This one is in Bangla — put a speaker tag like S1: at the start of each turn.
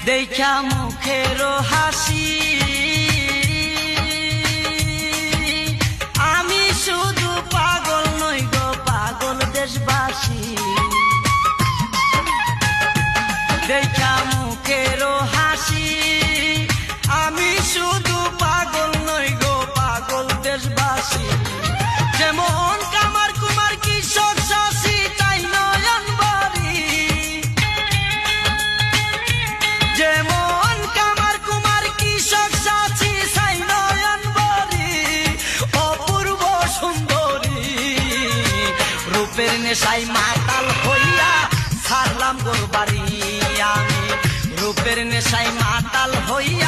S1: দেখা মুখের হাসি আমি শুধু পাগল নই গো পাগল দেশবাসী দেখা মুখের হাসি আমি শুধু পাগল নই গো পাগল দেশবাসী যেমন কামার কুমার কৃষক চাষি তাই নয়ন বাড়ি যেমন কামার কুমার কৃষক চাষি তাই নয়ন বাড়ি অপূর্ব সুন্দরী রূপের নেশায় মাতাল হইয়া ছাড়লাম গোর বাড়ি আমি রূপের নেশায় মাতাল হইয়া